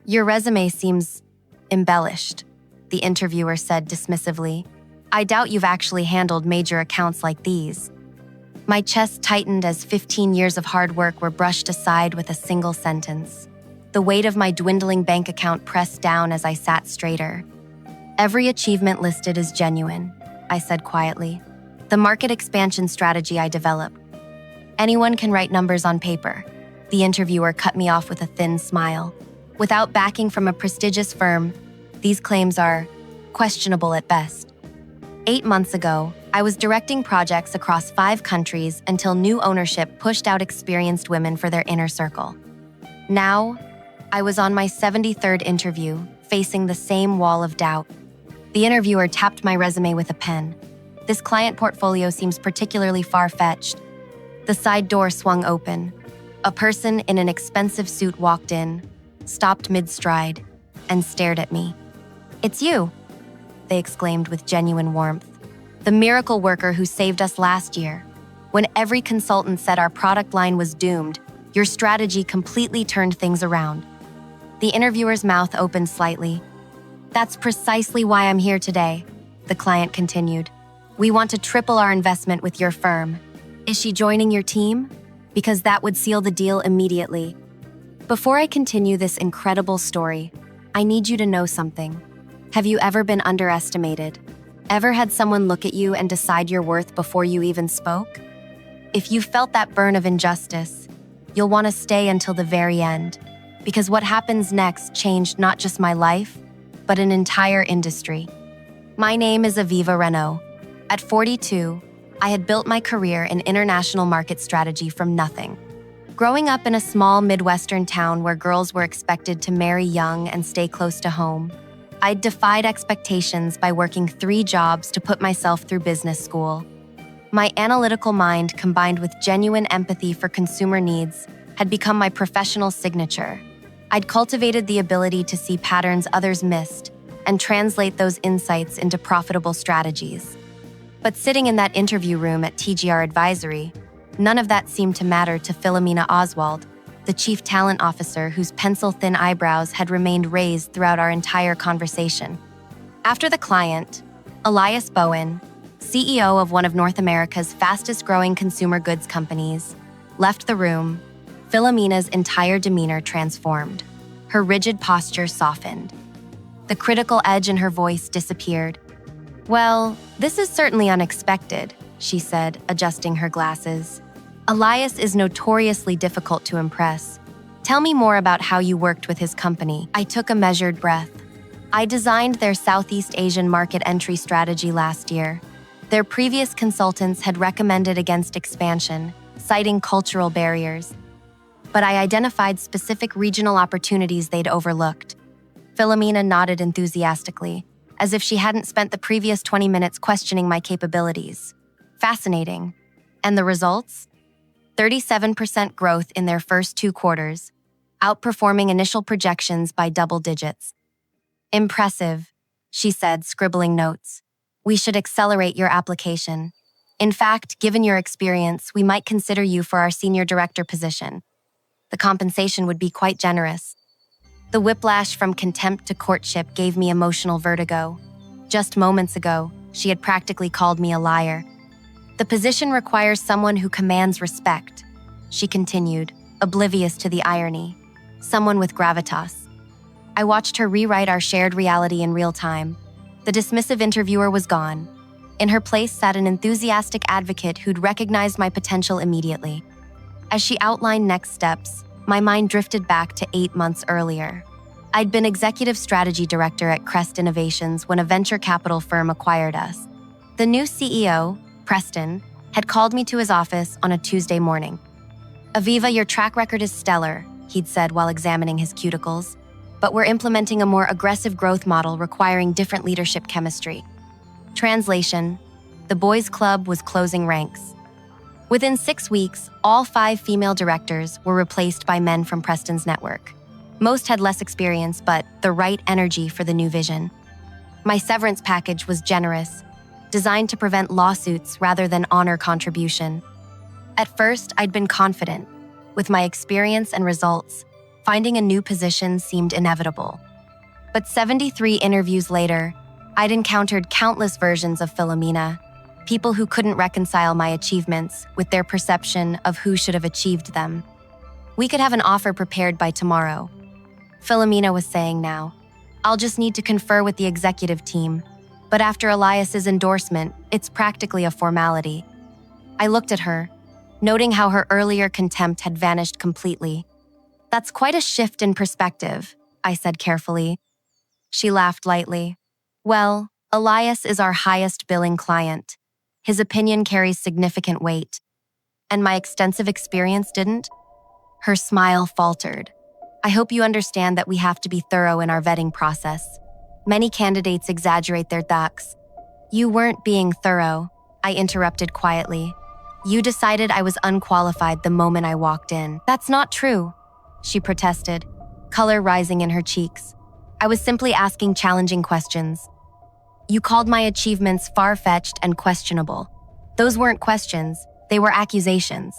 Your resume seems embellished, the interviewer said dismissively. I doubt you've actually handled major accounts like these. My chest tightened as 15 years of hard work were brushed aside with a single sentence. The weight of my dwindling bank account pressed down as I sat straighter. Every achievement listed is genuine, I said quietly. The market expansion strategy I developed. Anyone can write numbers on paper. The interviewer cut me off with a thin smile. Without backing from a prestigious firm, these claims are questionable at best. 8 months ago, I was directing projects across 5 countries until new ownership pushed out experienced women for their inner circle. Now, I was on my 73rd interview, facing the same wall of doubt. The interviewer tapped my resume with a pen. This client portfolio seems particularly far-fetched. The side door swung open. A person in an expensive suit walked in, stopped mid-stride, and stared at me. "It's you," they exclaimed with genuine warmth. "The miracle worker who saved us last year. When every consultant said our product line was doomed, your strategy completely turned things around." The interviewer's mouth opened slightly. "That's precisely why I'm here today," the client continued. "We want to triple our investment with your firm. Is she joining your team? Because that would seal the deal immediately." Before I continue this incredible story, I need you to know something. Have you ever been underestimated? Ever had someone look at you and decide your worth before you even spoke? If you felt that burn of injustice, you'll want to stay until the very end, because what happens next changed not just my life, but an entire industry. My name is Aviva Renault. At 42, I had built my career in international market strategy from nothing. Growing up in a small Midwestern town where girls were expected to marry young and stay close to home, I'd defied expectations by working 3 jobs to put myself through business school. My analytical mind, combined with genuine empathy for consumer needs, had become my professional signature. I'd cultivated the ability to see patterns others missed and translate those insights into profitable strategies. But sitting in that interview room at TGR Advisory, none of that seemed to matter to Philomena Oswald, the chief talent officer whose pencil-thin eyebrows had remained raised throughout our entire conversation. After the client, Elias Bowen, CEO of one of North America's fastest-growing consumer goods companies, left the room, Philomena's entire demeanor transformed. Her rigid posture softened. The critical edge in her voice disappeared. "Well, this is certainly unexpected," she said, adjusting her glasses. "Elias is notoriously difficult to impress. Tell me more about how you worked with his company." I took a measured breath. I designed their Southeast Asian market entry strategy last year. Their previous consultants had recommended against expansion, citing cultural barriers. But I identified specific regional opportunities they'd overlooked. Philomena nodded enthusiastically, as if she hadn't spent the previous 20 minutes questioning my capabilities. Fascinating. And the results? 37% growth in their first 2 quarters, outperforming initial projections by double digits. "Impressive," she said, scribbling notes. "We should accelerate your application. In fact, given your experience, we might consider you for our senior director position. The compensation would be quite generous." The whiplash from contempt to courtship gave me emotional vertigo. Just moments ago, she had practically called me a liar. "The position requires someone who commands respect," she continued, oblivious to the irony. "Someone with gravitas." I watched her rewrite our shared reality in real time. The dismissive interviewer was gone. In her place sat an enthusiastic advocate who'd recognized my potential immediately. As she outlined next steps, my mind drifted back to 8 months earlier. I'd been executive strategy director at Crest Innovations when a venture capital firm acquired us. The new CEO, Preston, had called me to his office on a Tuesday morning. "Aviva, your track record is stellar," he'd said while examining his cuticles. "But we're implementing a more aggressive growth model requiring different leadership chemistry." Translation: the boys' club was closing ranks. Within 6 weeks, all 5 female directors were replaced by men from Preston's network. Most had less experience, but the right energy for the new vision. My severance package was generous, designed to prevent lawsuits rather than honor contribution. At first, I'd been confident. With my experience and results, Finding a new position seemed inevitable. But 73 interviews later, I'd encountered countless versions of Philomena, people who couldn't reconcile my achievements with their perception of who should have achieved them. We could have an offer prepared by tomorrow, Philomena was saying now. I'll just need to confer with the executive team, but after Elias's endorsement, it's practically a formality. I looked at her, noting how her earlier contempt had vanished completely. That's quite a shift in perspective, I said carefully. She laughed lightly. Well, Elias is our highest billing client. His opinion carries significant weight. And my extensive experience didn't? Her smile faltered. I hope you understand that we have to be thorough in our vetting process. Many candidates exaggerate their ducks. You weren't being thorough, I interrupted quietly. You decided I was unqualified the moment I walked in. That's not true, she protested, color rising in her cheeks. I was simply asking challenging questions. You called my achievements far-fetched and questionable. Those weren't questions, they were accusations.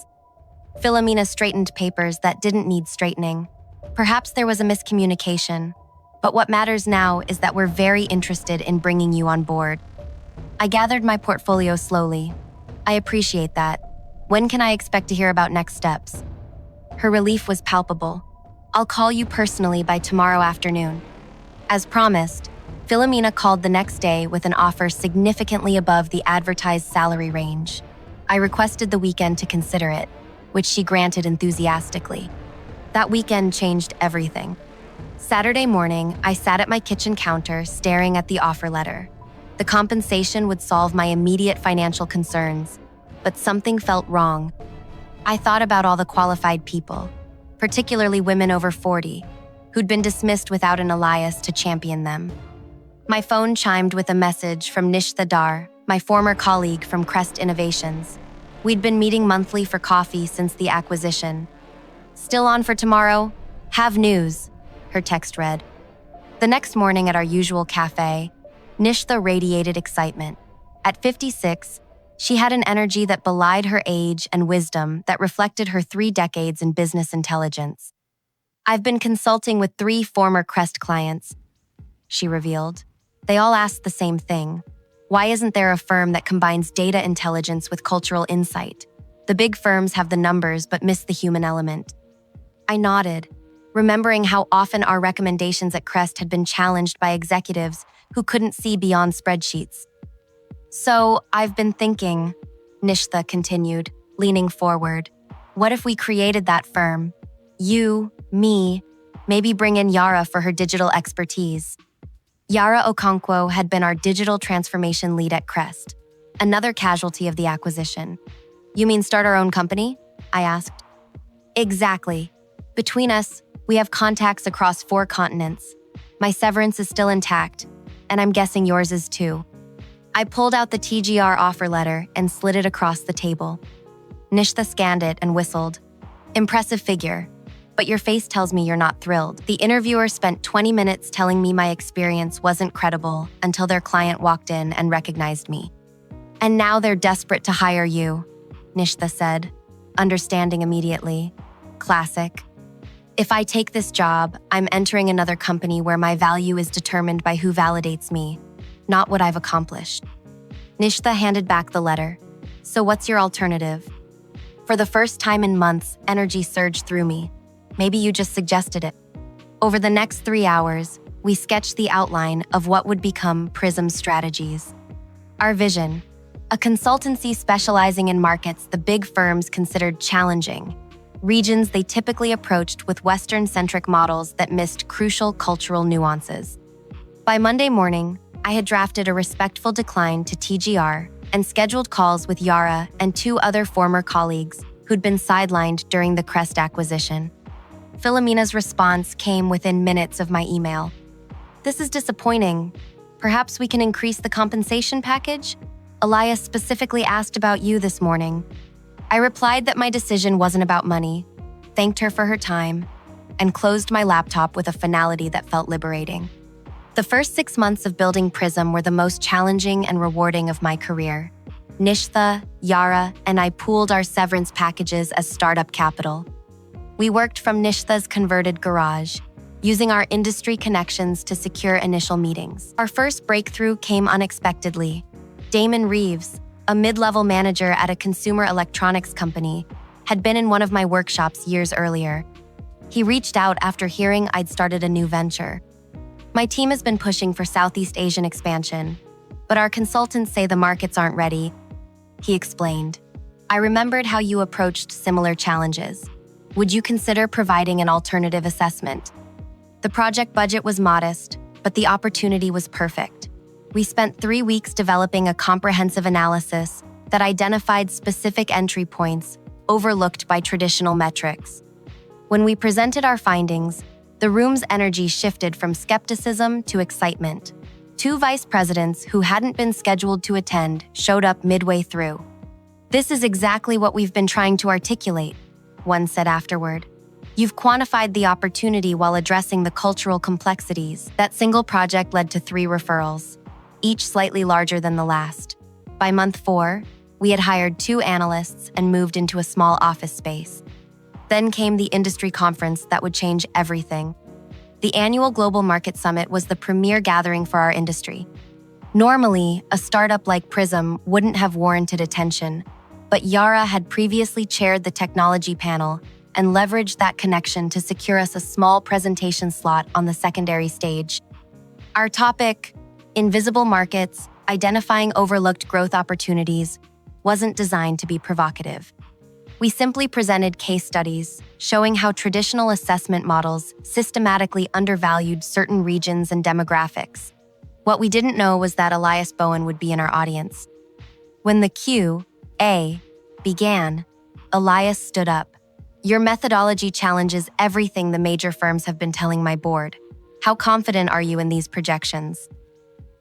Philomena straightened papers that didn't need straightening. Perhaps there was a miscommunication, but what matters now is that we're very interested in bringing you on board. I gathered my portfolio slowly. I appreciate that. When can I expect to hear about next steps? Her relief was palpable. I'll call you personally by tomorrow afternoon. As promised, Philomena called the next day with an offer significantly above the advertised salary range. I requested the weekend to consider it, which she granted enthusiastically. That weekend changed everything. Saturday morning, I sat at my kitchen counter staring at the offer letter. The compensation would solve my immediate financial concerns, but something felt wrong. I thought about all the qualified people, particularly women over 40, who'd been dismissed without an Elias to champion them. My phone chimed with a message from Nishtha Dar, my former colleague from Crest Innovations. We'd been meeting monthly for coffee since the acquisition. Still on for tomorrow? Have news, her text read. The next morning at our usual cafe, Nishtha radiated excitement. At 56, she had an energy that belied her age and wisdom that reflected her 3 decades in business intelligence. I've been consulting with 3 former Crest clients, she revealed. They all asked the same thing. Why isn't there a firm that combines data intelligence with cultural insight? The big firms have the numbers but miss the human element. I nodded, remembering how often our recommendations at Crest had been challenged by executives who couldn't see beyond spreadsheets. So, I've been thinking, Nishtha continued, leaning forward. What if we created that firm? You, me, maybe bring in Yara for her digital expertise. Yara Okonkwo had been our digital transformation lead at Crest, another casualty of the acquisition. You mean start our own company? I asked. Exactly. Between us, we have contacts across 4 continents. My severance is still intact, and I'm guessing yours is too. I pulled out the TGR offer letter and slid it across the table. Nishtha scanned it and whistled. Impressive figure, but your face tells me you're not thrilled. The interviewer spent 20 minutes telling me my experience wasn't credible until their client walked in and recognized me. And now they're desperate to hire you, Nishtha said, understanding immediately. Classic. If I take this job, I'm entering another company where my value is determined by who validates me, not what I've accomplished. Nishtha handed back the letter. So what's your alternative? For the first time in months, energy surged through me. Maybe you just suggested it. Over the next 3 hours, we sketched the outline of what would become Prism Strategies. Our vision, a consultancy specializing in markets the big firms considered challenging, regions they typically approached with Western-centric models that missed crucial cultural nuances. By Monday morning, I had drafted a respectful decline to TGR and scheduled calls with Yara and 2 other former colleagues who'd been sidelined during the Crest acquisition. Philomena's response came within minutes of my email. This is disappointing. Perhaps we can increase the compensation package? Elias specifically asked about you this morning. I replied that my decision wasn't about money, thanked her for her time, and closed my laptop with a finality that felt liberating. The first 6 months of building Prism were the most challenging and rewarding of my career. Nishtha, Yara, and I pooled our severance packages as startup capital. We worked from Nishtha's converted garage, using our industry connections to secure initial meetings. Our first breakthrough came unexpectedly. Damon Reeves, a mid-level manager at a consumer electronics company, had been in one of my workshops years earlier. He reached out after hearing I'd started a new venture. My team has been pushing for Southeast Asian expansion, but our consultants say the markets aren't ready, he explained. I remembered how you approached similar challenges. Would you consider providing an alternative assessment? The project budget was modest, but the opportunity was perfect. We spent 3 weeks developing a comprehensive analysis that identified specific entry points overlooked by traditional metrics. When we presented our findings, the room's energy shifted from skepticism to excitement. 2 vice presidents who hadn't been scheduled to attend showed up midway through. "This is exactly what we've been trying to articulate," one said afterward. "You've quantified the opportunity while addressing the cultural complexities." That single project led to 3 referrals, each slightly larger than the last. By month 4, we had hired 2 analysts and moved into a small office space. Then came the industry conference that would change everything. The annual Global Market Summit was the premier gathering for our industry. Normally, a startup like Prism wouldn't have warranted attention, but Yara had previously chaired the technology panel and leveraged that connection to secure us a small presentation slot on the secondary stage. Our topic, Invisible Markets, Identifying Overlooked Growth Opportunities, wasn't designed to be provocative. We simply presented case studies showing how traditional assessment models systematically undervalued certain regions and demographics. What we didn't know was that Elias Bowen would be in our audience. When the Q&A began, Elias stood up. "Your methodology challenges everything the major firms have been telling my board. How confident are you in these projections?"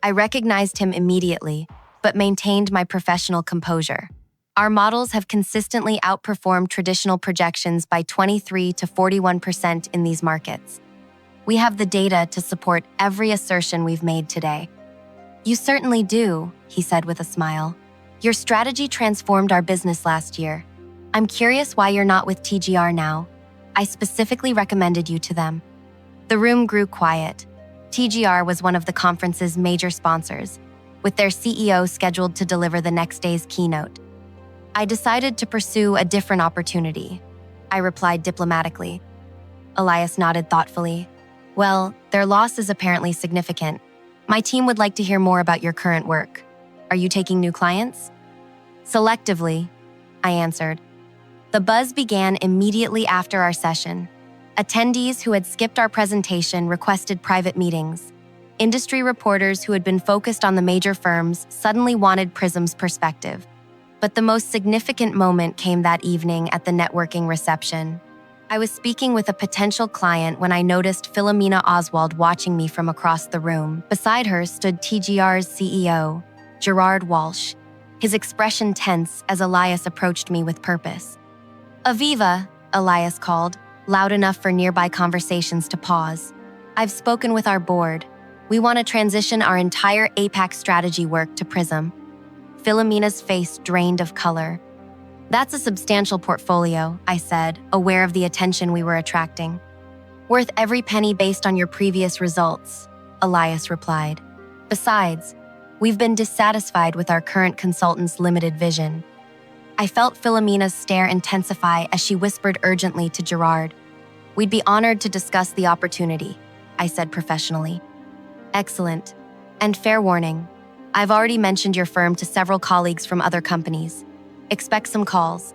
I recognized him immediately, but maintained my professional composure. Our models have consistently outperformed traditional projections by 23 to 41% in these markets. We have the data to support every assertion we've made today. "You certainly do," he said with a smile. "Your strategy transformed our business last year. I'm curious why you're not with TGR now. I specifically recommended you to them." The room grew quiet. TGR was one of the conference's major sponsors, with their CEO scheduled to deliver the next day's keynote. "I decided to pursue a different opportunity," I replied diplomatically. Elias nodded thoughtfully. "Well, their loss is apparently significant. My team would like to hear more about your current work. Are you taking new clients?" "Selectively," I answered. The buzz began immediately after our session. Attendees who had skipped our presentation requested private meetings. Industry reporters who had been focused on the major firms suddenly wanted Prism's perspective. But the most significant moment came that evening at the networking reception. I was speaking with a potential client when I noticed Philomena Oswald watching me from across the room. Beside her stood TGR's CEO, Gerard Walsh, his expression tense as Elias approached me with purpose. "Aviva," Elias called, loud enough for nearby conversations to pause. "I've spoken with our board. We want to transition our entire APAC strategy work to Prism." Philomena's face drained of color. "That's a substantial portfolio," I said, aware of the attention we were attracting. "Worth every penny based on your previous results," Elias replied. "Besides, we've been dissatisfied with our current consultant's limited vision." I felt Philomena's stare intensify as she whispered urgently to Gerard. "We'd be honored to discuss the opportunity," I said professionally. "Excellent. And fair warning, I've already mentioned your firm to several colleagues from other companies. Expect some calls."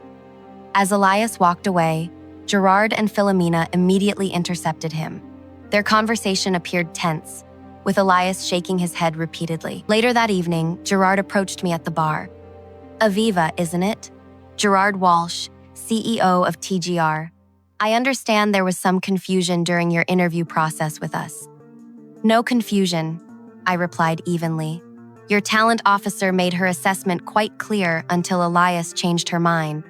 As Elias walked away, Gerard and Philomena immediately intercepted him. Their conversation appeared tense, with Elias shaking his head repeatedly. Later that evening, Gerard approached me at the bar. "Aviva, isn't it? Gerard Walsh, CEO of TGR. I understand there was some confusion during your interview process with us." "No confusion," I replied evenly. "Your talent officer made her assessment quite clear until Elias changed her mind."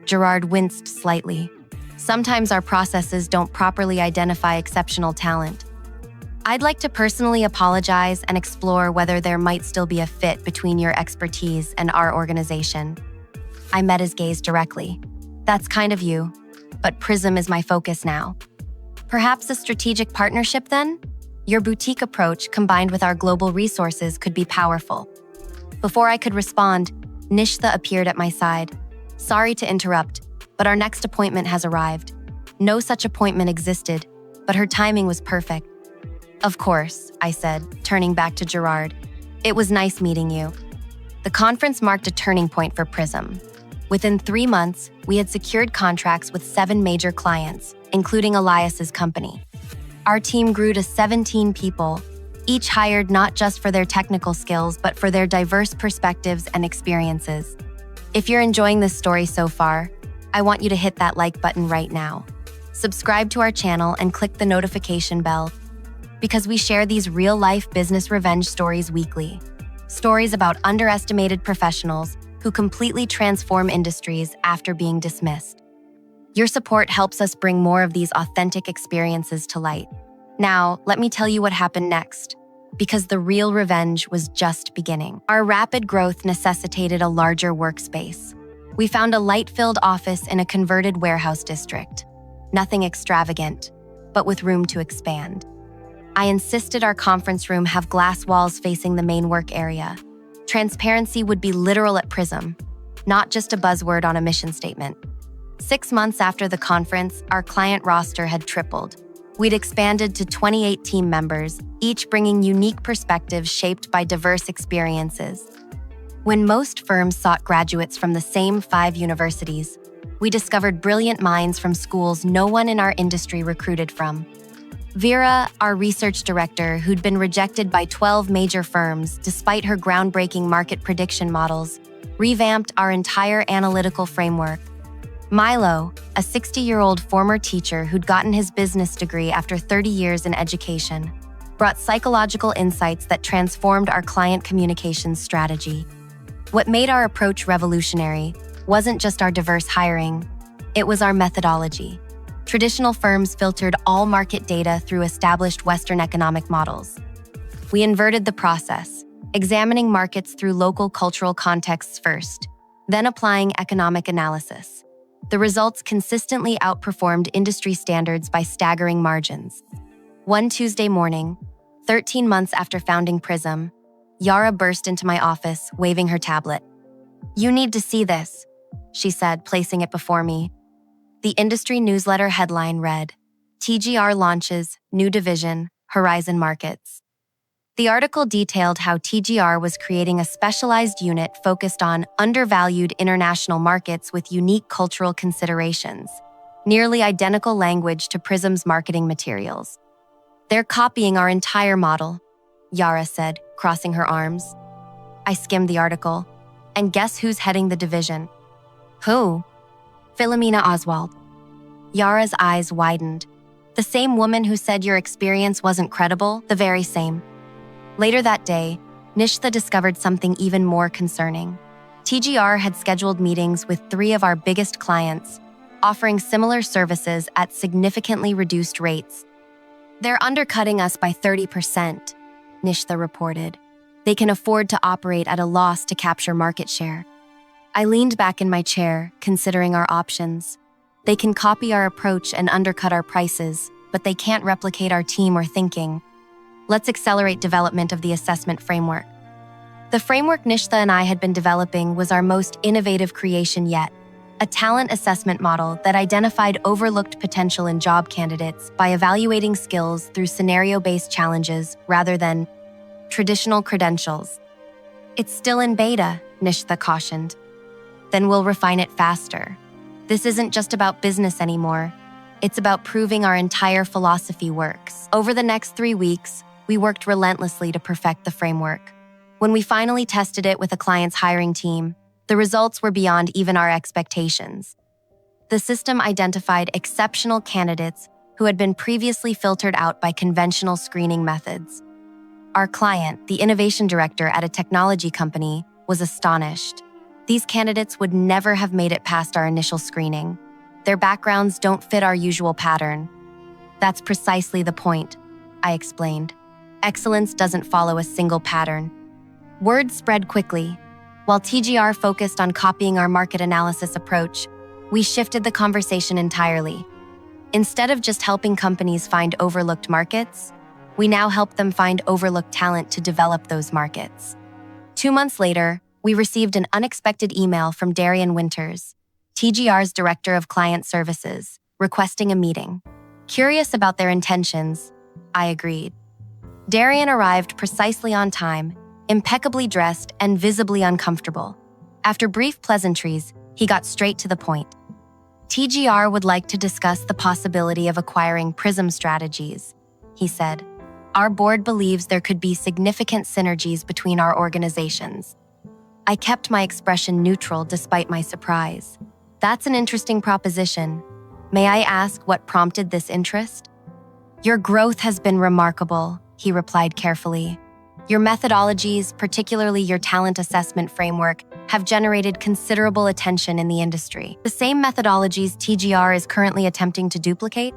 Gerard winced slightly. "Sometimes our processes don't properly identify exceptional talent. I'd like to personally apologize and explore whether there might still be a fit between your expertise and our organization." I met his gaze directly. "That's kind of you. but Prism is my focus now. Perhaps a strategic partnership then? Your boutique approach combined with our global resources could be powerful. Before I could respond, Nishtha appeared at my side. Sorry to interrupt, but our next appointment has arrived. No such appointment existed, but her timing was perfect. Of course, I said, turning back to Gerard. It was nice meeting you. The conference marked a turning point for Prism. Within 3 months, we had secured contracts with 7 major clients, including Elias's company. Our team grew to 17 people, each hired not just for their technical skills, but for their diverse perspectives and experiences. If you're enjoying this story so far, I want you to hit that like button right now. Subscribe to our channel and click the notification bell, because we share these real-life business revenge stories weekly. Stories about underestimated professionals who completely transform industries after being dismissed. Your support helps us bring more of these authentic experiences to light. Now, let me tell you what happened next, because the real revenge was just beginning. Our rapid growth necessitated a larger workspace. We found a light-filled office in a converted warehouse district. Nothing extravagant, but with room to expand. I insisted our conference room have glass walls facing the main work area. Transparency would be literal at Prism, not just a buzzword on a mission statement. 6 months after the conference, our client roster had tripled. We'd expanded to 28 team members, each bringing unique perspectives shaped by diverse experiences. When most firms sought graduates from the same 5 universities, we discovered brilliant minds from schools no one in our industry recruited from. Vera, our research director, who'd been rejected by 12 major firms despite her groundbreaking market prediction models, revamped our entire analytical framework. Milo, a 60-year-old former teacher who'd gotten his business degree after 30 years in education, brought psychological insights that transformed our client communications strategy. What made our approach revolutionary wasn't just our diverse hiring, it was our methodology. Traditional firms filtered all market data through established Western economic models. We inverted the process, examining markets through local cultural contexts first, then applying economic analysis. The results consistently outperformed industry standards by staggering margins. One Tuesday morning, 13 months after founding Prism, Yara burst into my office, waving her tablet. "You need to see this," she said, placing it before me. The industry newsletter headline read, "TGR launches new division, Horizon Markets." The article detailed how TGR was creating a specialized unit focused on undervalued international markets with unique cultural considerations, nearly identical language to Prism's marketing materials. "They're copying our entire model," Yara said, crossing her arms. I skimmed the article, and guess who's heading the division? Who? Philomena Oswald. Yara's eyes widened. The same woman who said your experience wasn't credible, the very same. Later that day, Nishtha discovered something even more concerning. TGR had scheduled meetings with 3 of our biggest clients, offering similar services at significantly reduced rates. "They're undercutting us by 30%, Nishtha reported. "They can afford to operate at a loss to capture market share." I leaned back in my chair, considering our options. They can copy our approach and undercut our prices, but they can't replicate our team or thinking. Let's accelerate development of the assessment framework. The framework Nishtha and I had been developing was our most innovative creation yet, a talent assessment model that identified overlooked potential in job candidates by evaluating skills through scenario-based challenges rather than traditional credentials. "It's still in beta," Nishtha cautioned. "Then we'll refine it faster. This isn't just about business anymore. It's about proving our entire philosophy works." Over the next 3 weeks, we worked relentlessly to perfect the framework. When we finally tested it with a client's hiring team, the results were beyond even our expectations. The system identified exceptional candidates who had been previously filtered out by conventional screening methods. Our client, the innovation director at a technology company, was astonished. These candidates would never have made it past our initial screening. Their backgrounds don't fit our usual pattern. "That's precisely the point," I explained. "Excellence doesn't follow a single pattern." Word spread quickly. While TGR focused on copying our market analysis approach, We shifted the conversation entirely. Instead of just helping companies find overlooked markets, we now help them find overlooked talent to develop those markets. 2 months later, we received an unexpected email from Darian Winters, TGR's Director of Client Services, requesting a meeting. Curious about their intentions, I agreed. Darian arrived precisely on time, impeccably dressed and visibly uncomfortable. After brief pleasantries, he got straight to the point. TGR would like to discuss the possibility of acquiring Prism Strategies, he said. Our board believes there could be significant synergies between our organizations. I kept my expression neutral despite my surprise. That's an interesting proposition. May I ask what prompted this interest? Your growth has been remarkable, he replied carefully. Your methodologies, particularly your talent assessment framework, have generated considerable attention in the industry. The same methodologies TGR is currently attempting to duplicate?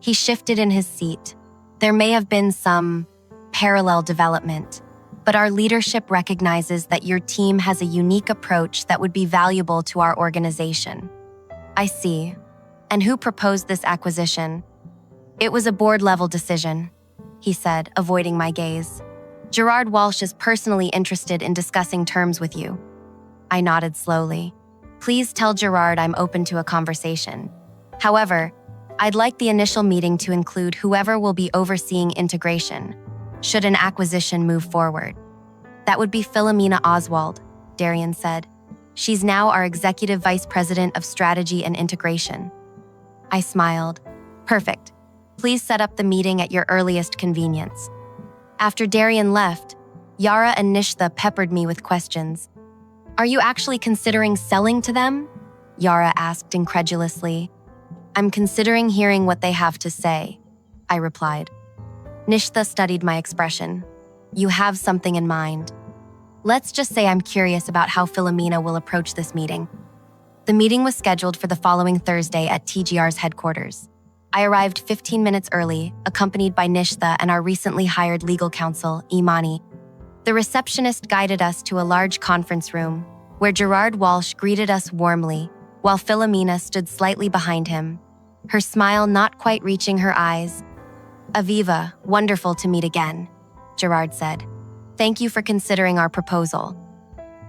He shifted in his seat. There may have been some parallel development, but our leadership recognizes that your team has a unique approach that would be valuable to our organization. I see. And who proposed this acquisition? It was a board-level decision, he said, avoiding my gaze. Gerard Walsh is personally interested in discussing terms with you. I nodded slowly. Please tell Gerard I'm open to a conversation. However, I'd like the initial meeting to include whoever will be overseeing integration, should an acquisition move forward. That would be Philomena Oswald, Darian said. She's now our Executive Vice President of Strategy and Integration. I smiled. Perfect. Please set up the meeting at your earliest convenience. After Darian left, Yara and Nishtha peppered me with questions. Are you actually considering selling to them? Yara asked incredulously. I'm considering hearing what they have to say, I replied. Nishtha studied my expression. You have something in mind. Let's just say I'm curious about how Philomena will approach this meeting. The meeting was scheduled for the following Thursday at TGR's headquarters. I arrived 15 minutes early, accompanied by Nishtha and our recently hired legal counsel, Imani. The receptionist guided us to a large conference room, where Gerard Walsh greeted us warmly, while Philomena stood slightly behind him, her smile not quite reaching her eyes. Aviva, wonderful to meet again, Gerard said. Thank you for considering our proposal.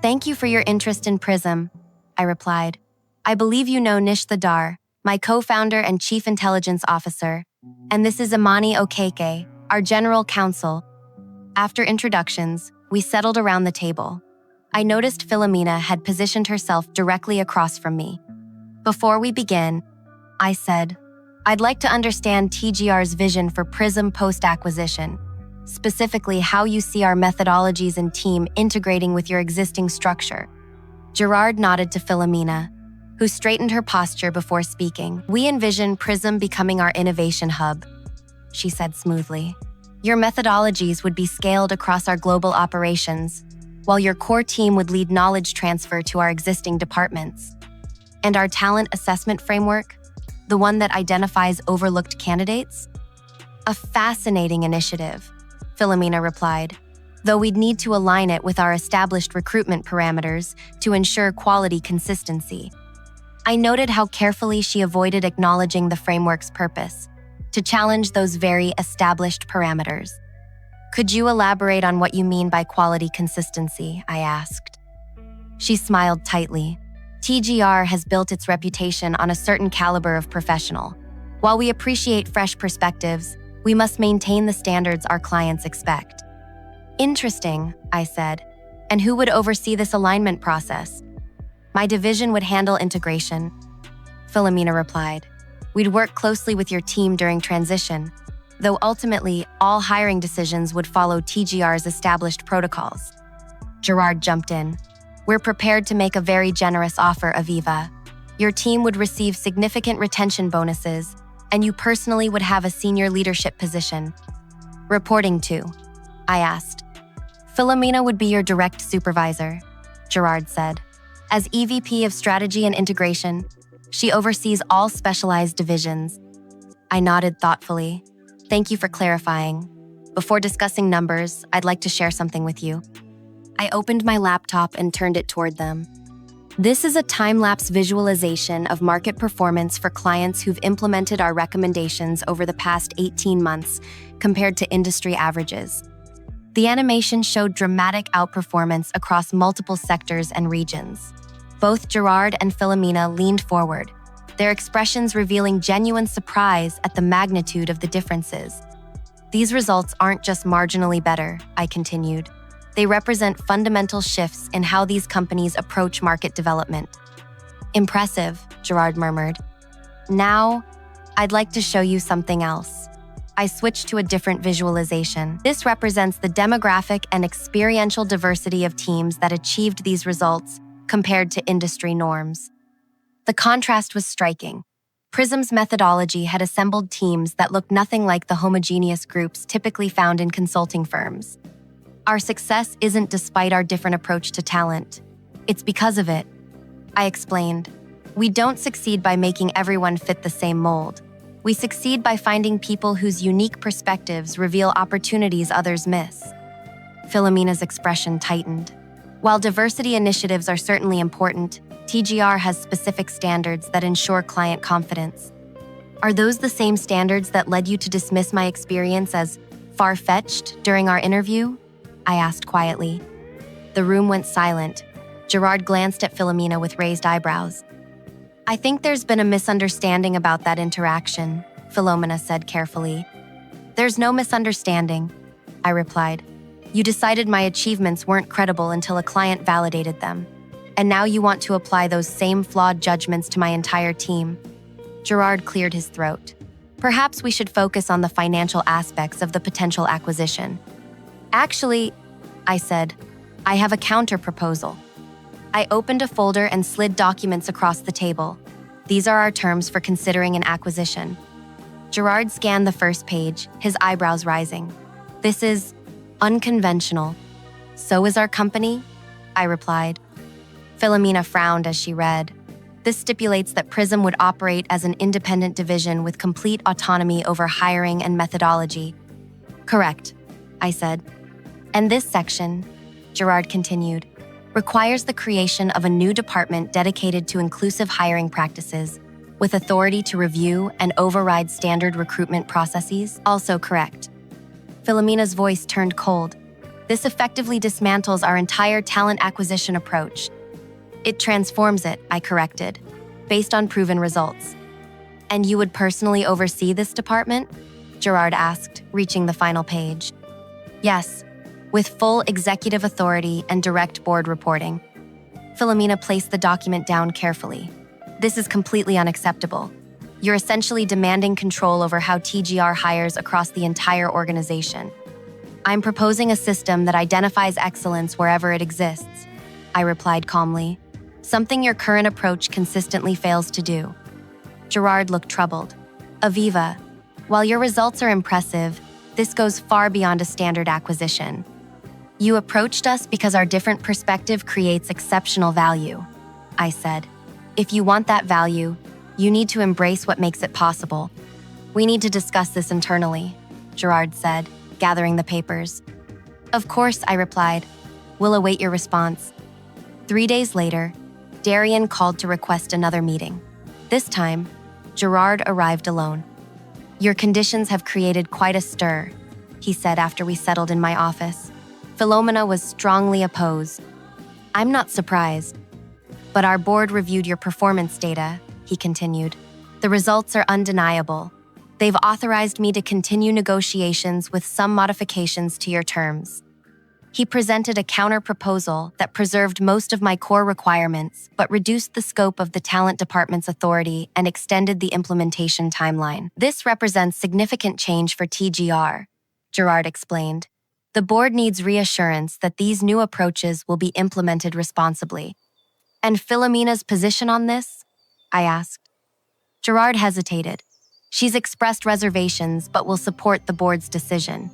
Thank you for your interest in Prism, I replied. I believe you know Nishtha Dar, my co-founder and chief intelligence officer, and this is Imani Okeke, our general counsel. After introductions, we settled around the table. I noticed Philomena had positioned herself directly across from me. Before we begin, I said, I'd like to understand TGR's vision for Prism post-acquisition, specifically how you see our methodologies and team integrating with your existing structure. Gerard nodded to Philomena, who straightened her posture before speaking. We envision Prism becoming our innovation hub, she said smoothly. Your methodologies would be scaled across our global operations, while your core team would lead knowledge transfer to our existing departments. And our talent assessment framework, the one that identifies overlooked candidates? A fascinating initiative, Philomena replied, though we'd need to align it with our established recruitment parameters to ensure quality consistency. I noted how carefully she avoided acknowledging the framework's purpose, to challenge those very established parameters. Could you elaborate on what you mean by quality consistency? I asked. She smiled tightly. TGR has built its reputation on a certain caliber of professional. While we appreciate fresh perspectives, we must maintain the standards our clients expect. Interesting, I said. And who would oversee this alignment process? My division would handle integration, Philomena replied. We'd work closely with your team during transition, though ultimately all hiring decisions would follow TGR's established protocols. Gerard jumped in. We're prepared to make a very generous offer, Aviva. Your team would receive significant retention bonuses, and you personally would have a senior leadership position. Reporting to? I asked. Philomena would be your direct supervisor, Gerard said. As EVP of Strategy and Integration, she oversees all specialized divisions. I nodded thoughtfully. Thank you for clarifying. Before discussing numbers, I'd like to share something with you. I opened my laptop and turned it toward them. This is a time-lapse visualization of market performance for clients who've implemented our recommendations over the past 18 months compared to industry averages. The animation showed dramatic outperformance across multiple sectors and regions. Both Gerard and Philomena leaned forward, their expressions revealing genuine surprise at the magnitude of the differences. These results aren't just marginally better, I continued. They represent fundamental shifts in how these companies approach market development. Impressive, Gerard murmured. Now, I'd like to show you something else. I switched to a different visualization. This represents the demographic and experiential diversity of teams that achieved these results compared to industry norms. The contrast was striking. Prism's methodology had assembled teams that looked nothing like the homogeneous groups typically found in consulting firms. Our success isn't despite our different approach to talent. It's because of it. I explained. We don't succeed by making everyone fit the same mold. We succeed by finding people whose unique perspectives reveal opportunities others miss. Philomena's expression tightened. While diversity initiatives are certainly important, TGR has specific standards that ensure client confidence. Are those the same standards that led you to dismiss my experience as far-fetched during our interview? I asked quietly. The room went silent. Gerard glanced at Philomena with raised eyebrows. I think there's been a misunderstanding about that interaction, Philomena said carefully. There's no misunderstanding, I replied. You decided my achievements weren't credible until a client validated them. And now you want to apply those same flawed judgments to my entire team. Gerard cleared his throat. Perhaps we should focus on the financial aspects of the potential acquisition. Actually, I said, I have a counter-proposal. I opened a folder and slid documents across the table. These are our terms for considering an acquisition. Gerard scanned the first page, his eyebrows rising. This is unconventional. So is our company? I replied. Philomena frowned as she read. This stipulates that Prism would operate as an independent division with complete autonomy over hiring and methodology. Correct, I said. And this section, Gerard continued, requires the creation of a new department dedicated to inclusive hiring practices, with authority to review and override standard recruitment processes. Also correct. Philomena's voice turned cold. This effectively dismantles our entire talent acquisition approach. It transforms it, I corrected, based on proven results. And you would personally oversee this department? Gerard asked, reaching the final page. Yes, with full executive authority and direct board reporting. Philomena placed the document down carefully. This is completely unacceptable. You're essentially demanding control over how TGR hires across the entire organization. I'm proposing a system that identifies excellence wherever it exists, I replied calmly, something your current approach consistently fails to do. Gerard looked troubled. Aviva, while your results are impressive, this goes far beyond a standard acquisition. You approached us because our different perspective creates exceptional value, I said. If you want that value, you need to embrace what makes it possible. We need to discuss this internally, Gerard said, gathering the papers. Of course, I replied. We'll await your response. 3 days later, Darian called to request another meeting. This time, Gerard arrived alone. Your conditions have created quite a stir, he said after we settled in my office. Philomena was strongly opposed. I'm not surprised. But our board reviewed your performance data, he continued. The results are undeniable. They've authorized me to continue negotiations with some modifications to your terms. He presented a counter-proposal that preserved most of my core requirements, but reduced the scope of the talent department's authority and extended the implementation timeline. This represents significant change for TGR, Gerard explained. The board needs reassurance that these new approaches will be implemented responsibly. And Philomena's position on this? I asked. Gerard hesitated. She's expressed reservations but will support the board's decision.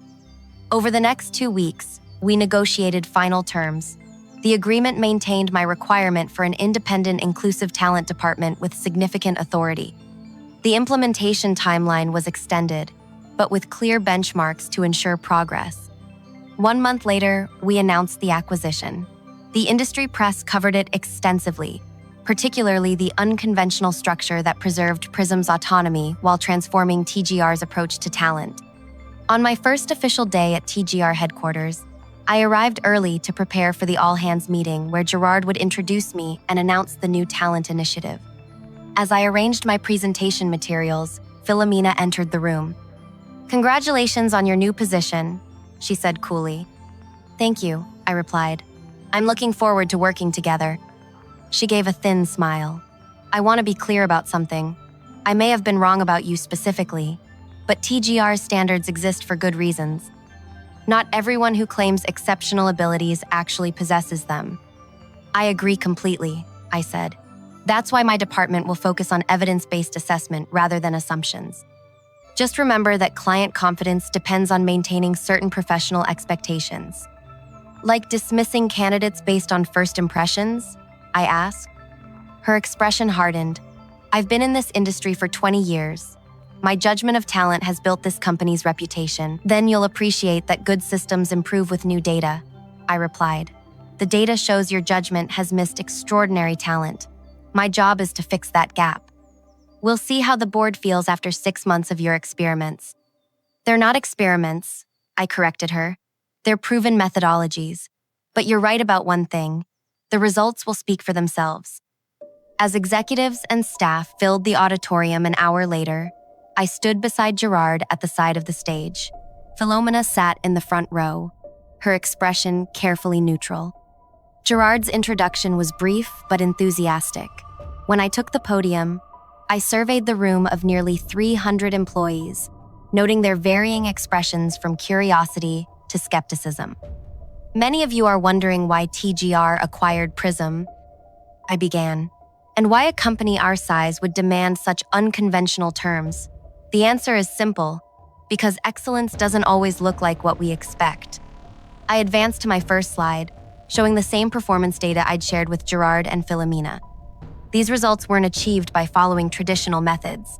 Over the next 2 weeks, we negotiated final terms. The agreement maintained my requirement for an independent, inclusive talent department with significant authority. The implementation timeline was extended, but with clear benchmarks to ensure progress. 1 month later, we announced the acquisition. The industry press covered it extensively, particularly the unconventional structure that preserved Prism's autonomy while transforming TGR's approach to talent. On my first official day at TGR headquarters, I arrived early to prepare for the all-hands meeting where Gerard would introduce me and announce the new talent initiative. As I arranged my presentation materials, Philomena entered the room. "Congratulations on your new position," she said coolly. "Thank you," I replied. "I'm looking forward to working together." She gave a thin smile. "I want to be clear about something. I may have been wrong about you specifically, but TGR's standards exist for good reasons. Not everyone who claims exceptional abilities actually possesses them." "I agree completely," I said. "That's why my department will focus on evidence-based assessment rather than assumptions. Just remember that client confidence depends on maintaining certain professional expectations." "Like dismissing candidates based on first impressions?" I asked. Her expression hardened. "I've been in this industry for 20 years. My judgment of talent has built this company's reputation. Then you'll appreciate that good systems improve with new data," I replied. "The data shows your judgment has missed extraordinary talent. My job is to fix that gap. We'll see how the board feels after 6 months of your experiments." "They're not experiments," I corrected her. "They're proven methodologies. But you're right about one thing. The results will speak for themselves." As executives and staff filled the auditorium an hour later, I stood beside Gerard at the side of the stage. Philomena sat in the front row, her expression carefully neutral. Gerard's introduction was brief but enthusiastic. When I took the podium, I surveyed the room of nearly 300 employees, noting their varying expressions from curiosity to skepticism. "Many of you are wondering why TGR acquired Prism," I began, "and why a company our size would demand such unconventional terms. The answer is simple: because excellence doesn't always look like what we expect." I advanced to my first slide, showing the same performance data I'd shared with Gerard and Philomena. These results weren't achieved by following traditional methods.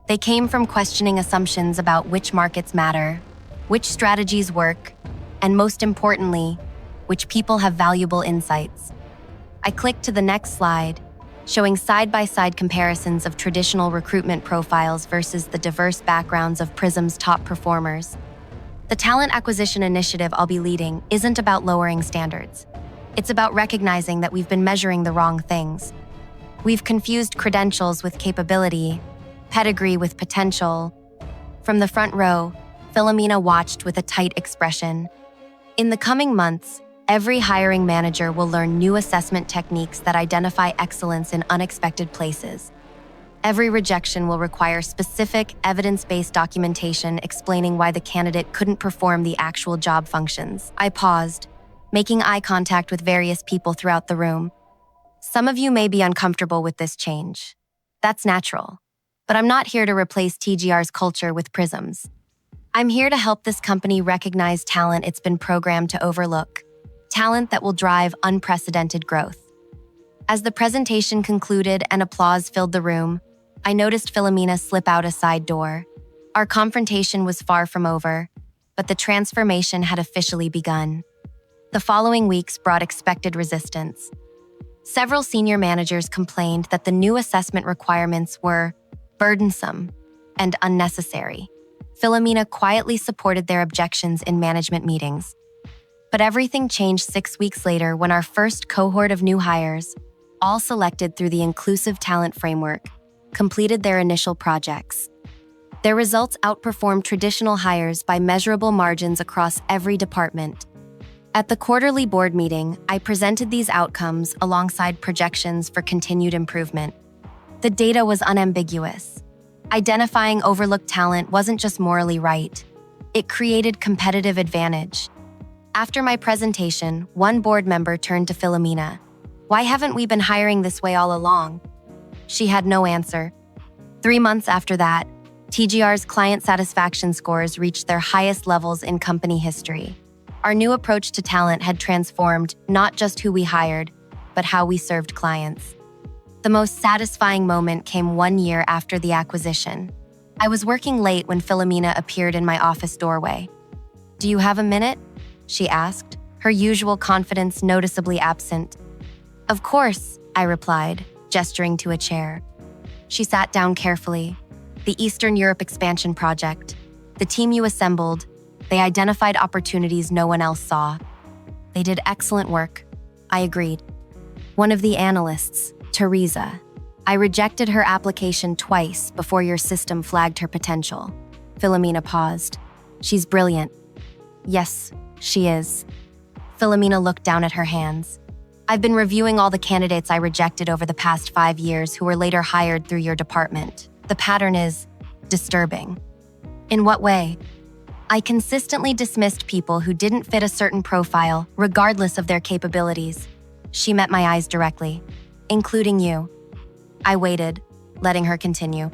They came from questioning assumptions about which markets matter, which strategies work, and most importantly, which people have valuable insights. I clicked to the next slide, showing side-by-side comparisons of traditional recruitment profiles versus the diverse backgrounds of Prism's top performers. The talent acquisition initiative I'll be leading isn't about lowering standards. It's about recognizing that we've been measuring the wrong things. We've confused credentials with capability, pedigree with potential. From the front row, Philomena watched with a tight expression. In the coming months, every hiring manager will learn new assessment techniques that identify excellence in unexpected places. Every rejection will require specific, evidence-based documentation explaining why the candidate couldn't perform the actual job functions. I paused, making eye contact with various people throughout the room. Some of you may be uncomfortable with this change. That's natural. But I'm not here to replace TGR's culture with Prism's. I'm here to help this company recognize talent it's been programmed to overlook. Talent that will drive unprecedented growth. As the presentation concluded and applause filled the room, I noticed Philomena slip out a side door. Our confrontation was far from over, but the transformation had officially begun. The following weeks brought expected resistance. Several senior managers complained that the new assessment requirements were burdensome and unnecessary. Philomena quietly supported their objections in management meetings. But everything changed 6 weeks later when our first cohort of new hires, all selected through the Inclusive Talent Framework, completed their initial projects. Their results outperformed traditional hires by measurable margins across every department. At the quarterly board meeting, I presented these outcomes alongside projections for continued improvement. The data was unambiguous. Identifying overlooked talent wasn't just morally right. It created competitive advantage. After my presentation, one board member turned to Philomena. "Why haven't we been hiring this way all along?" She had no answer. 3 months after that, TGR's client satisfaction scores reached their highest levels in company history. Our new approach to talent had transformed not just who we hired, but how we served clients. The most satisfying moment came 1 year after the acquisition. I was working late when Philomena appeared in my office doorway. "Do you have a minute?" she asked, her usual confidence noticeably absent. "Of course," I replied. gesturing to a chair. She sat down carefully. The Eastern Europe expansion project. The team you assembled, they identified opportunities no one else saw. They did excellent work. I agreed. One of the analysts, Teresa. I rejected her application twice before your system flagged her potential. Philomena paused. She's brilliant. Yes, she is. Philomena looked down at her hands. I've been reviewing all the candidates I rejected over the past 5 years who were later hired through your department. The pattern is disturbing. In what way? I consistently dismissed people who didn't fit a certain profile, regardless of their capabilities. She met my eyes directly, including you. I waited, letting her continue.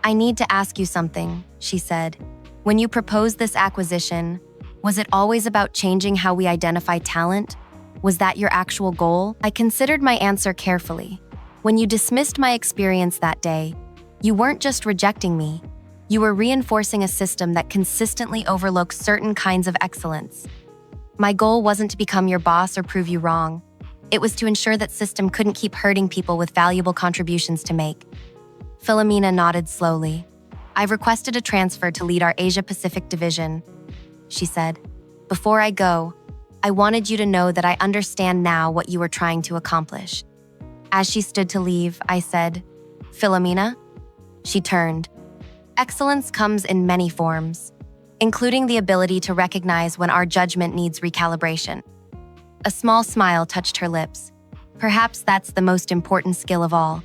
I need to ask you something, she said. When you proposed this acquisition, was it always about changing how we identify talent? Was that your actual goal? I considered my answer carefully. When you dismissed my experience that day, you weren't just rejecting me. You were reinforcing a system that consistently overlooks certain kinds of excellence. My goal wasn't to become your boss or prove you wrong. It was to ensure that system couldn't keep hurting people with valuable contributions to make. Philomena nodded slowly. I've requested a transfer to lead our Asia-Pacific division, she said. Before I go, I wanted you to know that I understand now what you were trying to accomplish. As she stood to leave, I said, Philomena? She turned. Excellence comes in many forms, including the ability to recognize when our judgment needs recalibration. A small smile touched her lips. Perhaps that's the most important skill of all.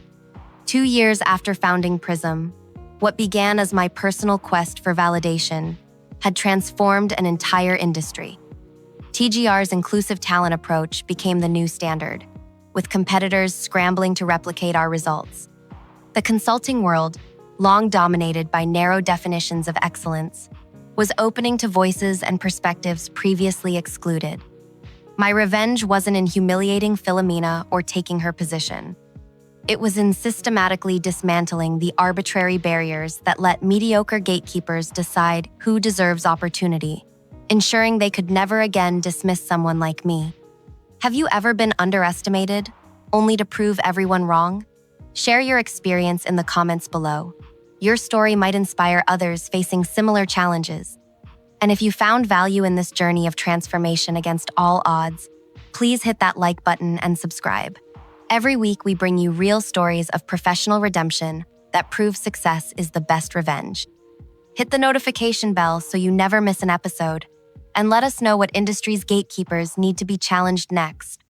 2 years after founding Prism, what began as my personal quest for validation had transformed an entire industry. TGR's inclusive talent approach became the new standard, with competitors scrambling to replicate our results. The consulting world, long dominated by narrow definitions of excellence, was opening to voices and perspectives previously excluded. My revenge wasn't in humiliating Philomena or taking her position. It was in systematically dismantling the arbitrary barriers that let mediocre gatekeepers decide who deserves opportunity, ensuring they could never again dismiss someone like me. Have you ever been underestimated, only to prove everyone wrong? Share your experience in the comments below. Your story might inspire others facing similar challenges. And if you found value in this journey of transformation against all odds, please hit that like button and subscribe. Every week, we bring you real stories of professional redemption that prove success is the best revenge. Hit the notification bell so you never miss an episode, and let us know what industry's gatekeepers need to be challenged next.